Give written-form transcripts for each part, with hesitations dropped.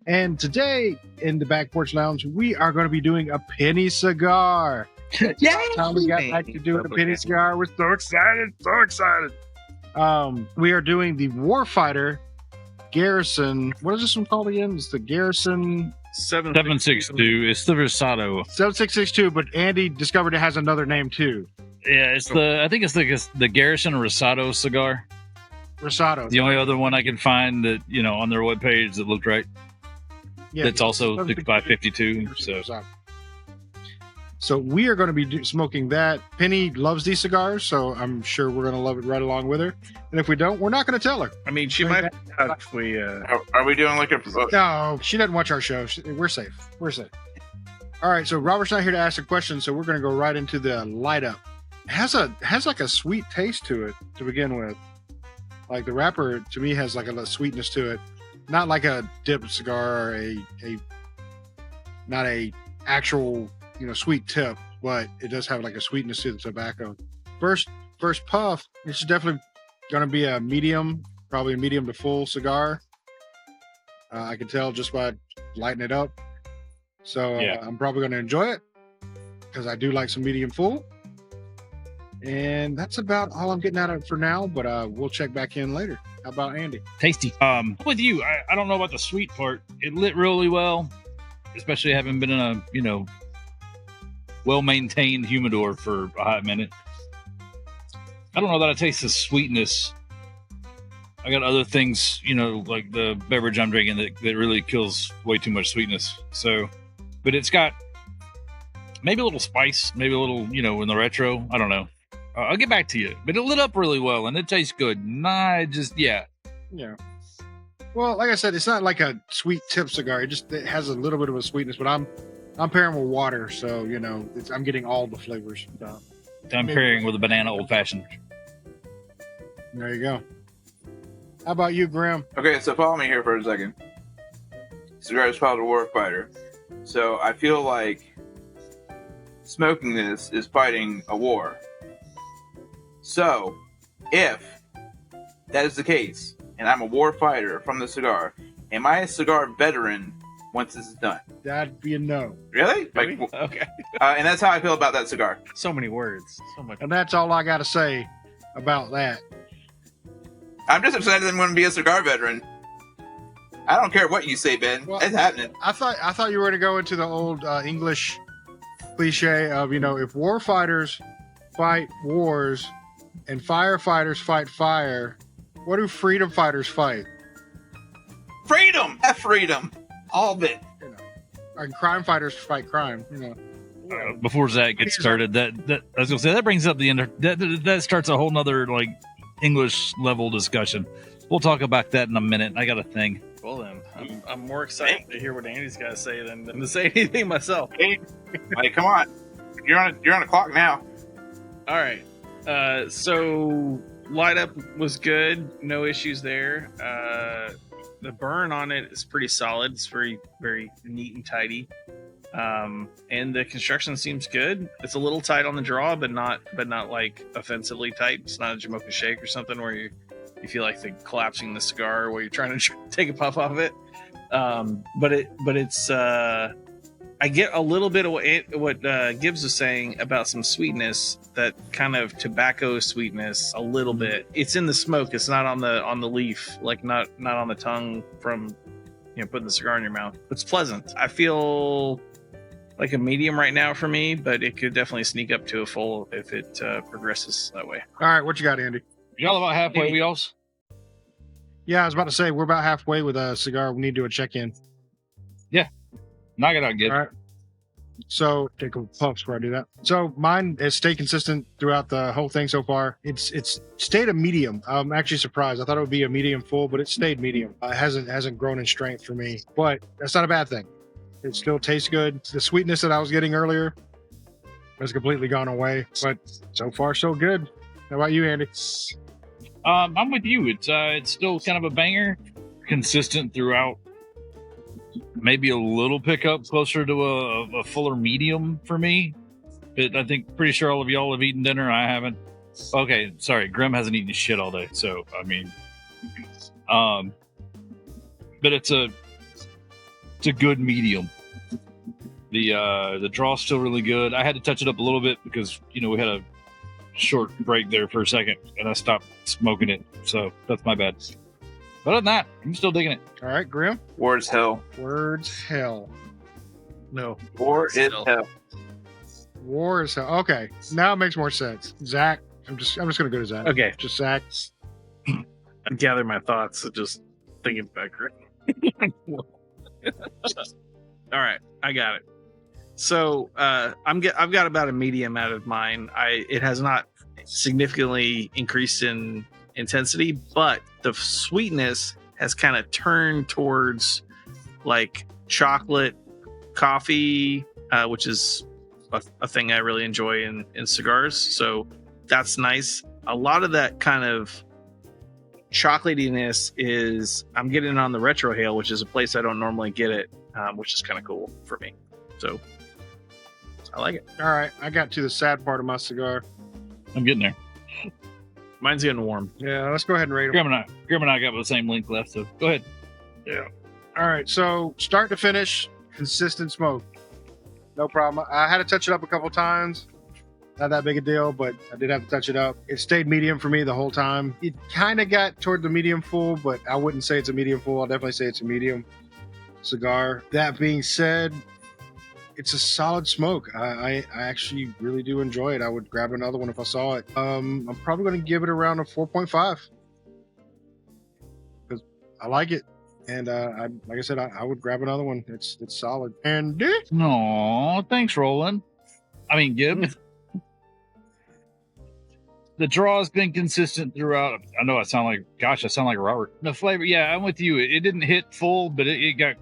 And today in the Back Porch Lounge, we are going to be doing a penny cigar. Yeah, Time we got back to doing a penny cigar. We're so excited, so excited. We are doing the Warfighter Garrison. What is this one called again? It's the Garrison 762. It's the Rosado. 7662, but Andy discovered it has another name too. Yeah, it's I think it's the Garrison Rosado cigar. Rosado. The only other one I can find that, on their webpage that looked right. Yeah, it's also 6552. So we are going to be smoking that. Penny loves these cigars, so I'm sure we're going to love it right along with her. And if we don't, we're not going to tell her. I mean, she might if we... Are we doing like a... No, she doesn't watch our show. We're safe. We're safe. All right, so Robert's not here to ask a question, so we're going to go right into the light up. It has like a sweet taste to it to begin with. Like the wrapper, to me, has like a little sweetness to it. Not like a dip cigar or not a actual... sweet tip, but it does have like a sweetness to the tobacco. First puff, it's definitely going to be a medium, probably a medium to full cigar. I can tell just by lighting it up. So I'm probably going to enjoy it because I do like some medium full. And that's about all I'm getting out of it for now, but we'll check back in later. How about Andy? Tasty. With you, I don't know about the sweet part. It lit really well, especially having been in a, well-maintained humidor for a hot minute. I don't know that I taste the sweetness. I got other things, like the beverage I'm drinking that really kills way too much sweetness. So, but it's got maybe a little spice, maybe a little, in the retro. I don't know. I'll get back to you. But it lit up really well, and it tastes good. Yeah. Well, like I said, it's not like a sweet tip cigar. It has a little bit of a sweetness, but I'm pairing with water, so I'm getting all the flavors. I'm pairing with a banana old fashioned. There you go. How about you, Graham? Okay, so follow me here for a second. Cigar is called a Warfighter. So I feel like smoking this is fighting a war. So, if that is the case, and I'm a war fighter from the cigar, am I a cigar veteran once this is done? That'd be a no. Really? Okay. And that's how I feel about that cigar. So many words. So much. And that's all I got to say about that. I'm just excited I'm going to be a cigar veteran. I don't care what you say, Ben. Well, it's happening. I thought you were going to go into the old English cliche of, if war fighters fight wars and firefighters fight fire, what do freedom fighters fight? Freedom! Have freedom! All of it. And crime fighters fight crime, Before Zach gets started, that I was gonna say that brings up that starts a whole nother English level discussion. We'll talk about that in a minute. I got a thing. Well then, I'm more excited to hear what Andy's got to say than to say anything myself. Hey, come on, you're on a clock now. All right. So light up was good. No issues there. The burn on it is pretty solid. It's very, very neat and tidy. And the construction seems good. It's a little tight on the draw, but not like offensively tight. It's not a Jamocha shake or something where you feel like the collapsing the cigar while you're trying to take a puff off it. But it's I get a little bit of what Gibbs was saying about some sweetness, that kind of tobacco sweetness, a little bit. It's in the smoke. It's not on the leaf, like not on the tongue from putting the cigar in your mouth. It's pleasant. I feel like a medium right now for me, but it could definitely sneak up to a full if it progresses that way. All right, what you got, Andy? Y'all about halfway, wheels? Yeah, I was about to say we're about halfway with a cigar. We need to do a check-in. Yeah. Knock it out, good. All right. So take a puff before I do that. So mine has stayed consistent throughout the whole thing so far. It's stayed a medium. I'm actually surprised. I thought it would be a medium full, but it stayed medium. It hasn't grown in strength for me, but that's not a bad thing. It still tastes good. The sweetness that I was getting earlier has completely gone away, but so far so good. How about you, Andy? I'm with you. It's still kind of a banger, consistent throughout. Maybe a little pickup closer to a fuller medium for me. But I think pretty sure all of y'all have eaten dinner. I haven't. Okay, sorry. Grim hasn't eaten shit all day. So, I mean, but it's It's a good medium. The draw's still really good. I had to touch it up a little bit because we had a short break there for a second, and I stopped smoking it. So that's my bad. But other than that, I'm still digging it. All right, Grim. Words hell. Words hell. No. War is Still. hell. War is hell. Okay, now it makes more sense. Zach. I'm just gonna go to Zach. Okay. Just Zach. I gather my thoughts. Just thinking back. All right, I got it. So I've got about a medium out of mine. It has not significantly increased in intensity, but the sweetness has kind of turned towards like chocolate coffee, which is a thing I really enjoy in cigars. So that's nice. A lot of that kind of chocolatiness is I'm getting it on the retrohale, which is a place I don't normally get it, which is kind of cool for me. So I like it. All right, I got to the sad part of my cigar. I'm getting there. Mine's getting warm. Yeah, let's go ahead and rate them. Grim and I got the same length left, so go ahead. Yeah. All right, so start to finish, consistent smoke. No problem. I had to touch it up a couple times. Not that big a deal, but I did have to touch it up. It stayed medium for me the whole time. It kind of got toward the medium full, but I wouldn't say it's a medium full. I'll definitely say it's a medium cigar. That being said, it's a solid smoke. I actually really do enjoy it. I would grab another one if I saw it. I'm probably going to give it around a 4.5 because I like it. And like I said, I would grab another one. It's solid. And No, thanks, Roland. I mean, Gib. The draw has been consistent throughout. I know I sound like Robert. The flavor, yeah, I'm with you. It didn't hit full, but it got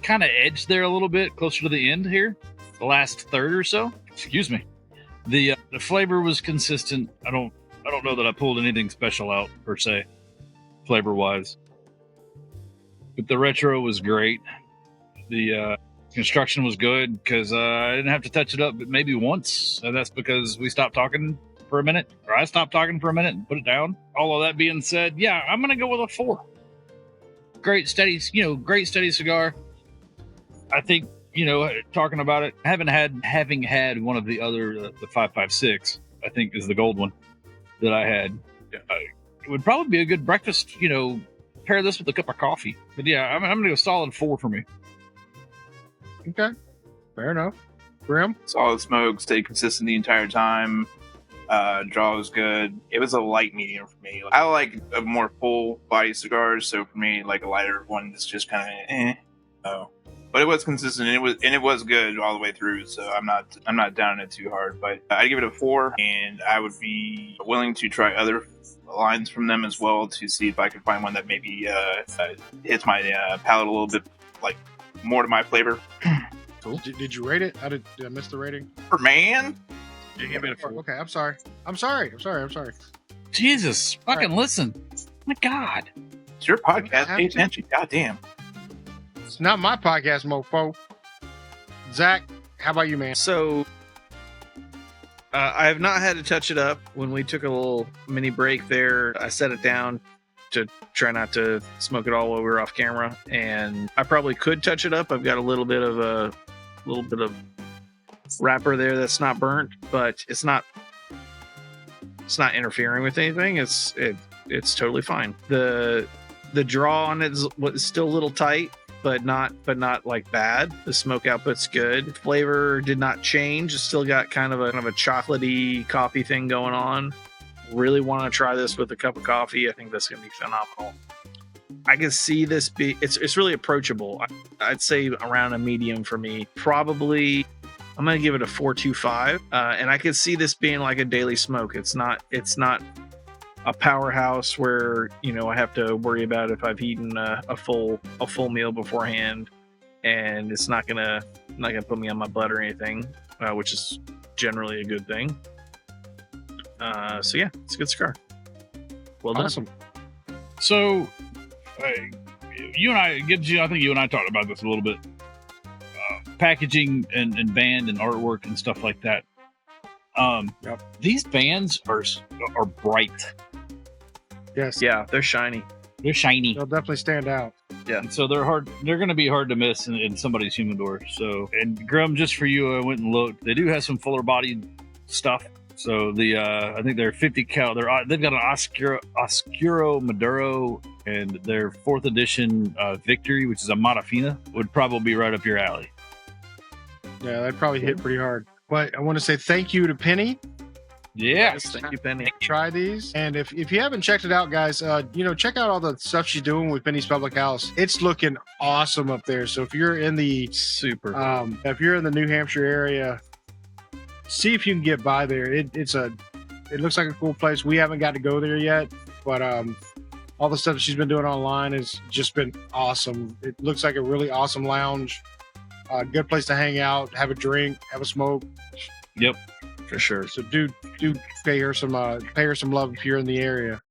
kind of edged there a little bit closer to the end here, the last third or so. Excuse me. The flavor was consistent. I don't know that I pulled anything special out per se, flavor wise. But the retro was great. The construction was good because I didn't have to touch it up, but maybe once. And that's because we stopped talking for a minute, or I stopped talking for a minute and put it down. All of that being said, yeah, I'm gonna go with a 4. Great steady cigar. I think talking about it, having had one of the other the 556, I think is the gold one that I had. It would probably be a good breakfast. Pair this with a cup of coffee. But yeah, I'm gonna go solid 4 for me. okay, fair enough. Grim. Solid smoke, stayed consistent the entire time. Draw was good. It was a light medium for me. I like a more full body cigars, so for me, like a lighter one is just kind of Oh, but it was consistent and it was good all the way through. So I'm not down it too hard. But I give it a 4, and I would be willing to try other lines from them as well to see if I can find one that maybe hits my palate a little bit, like more to my flavor. Cool. Did you rate it? Did I miss the rating? Man. You give it a 4. Okay, I'm sorry. Jesus, fucking listen. My God. It's your podcast. have Pay to. attention. Goddamn. It's not my podcast, mofo. Zach, how about you, man? So I have not had to touch it up. When we took a little mini break there, I set it down to try not to smoke it all while we were off camera, and I probably could touch it up. I've got a little bit of wrapper there that's not burnt, but it's not interfering with anything. It's totally fine. The draw on it is still a little tight, but not like bad. The smoke output's good. Flavor did not change. It's still got kind of a chocolatey coffee thing going on. Really want to try this with a cup of coffee. I think that's going to be phenomenal. I can see this it's really approachable. I'd say around a medium for me. Probably I'm going to give it a 4.25. And I could see this being like a daily smoke. It's not a powerhouse where I have to worry about if I've eaten a full meal beforehand, and it's not gonna put me on my butt or anything, which is generally a good thing. So yeah, it's a good cigar. Well done. Awesome. So, you and I, Gibbs, I think you and I talked about this a little bit. Packaging and band and artwork and stuff like that. These bands are bright. Yes. Yeah, they're shiny. They're shiny. They'll definitely stand out. And so they're hard. They're going to be hard to miss in somebody's humidor. So, and Grum, just for you, I went and looked. They do have some fuller bodied stuff. So I think they're 50 cal. They've got an Oscuro Maduro and their 4th edition Victory, which is a Matafina, would probably be right up your alley. Yeah, they'd probably hit pretty hard. But I want to say thank you to Penny. Yeah. Thank you, Penny. Try these, and if you haven't checked it out, guys, check out all the stuff she's doing with Penny's Public House. It's looking awesome up there. So if you're in the if you're in the New Hampshire area, see if you can get by there. It looks like a cool place. We haven't got to go there yet, but all the stuff she's been doing online has just been awesome. It looks like a really awesome lounge, good place to hang out, have a drink, have a smoke. Yep. For sure. So do pay her some love if you're in the area.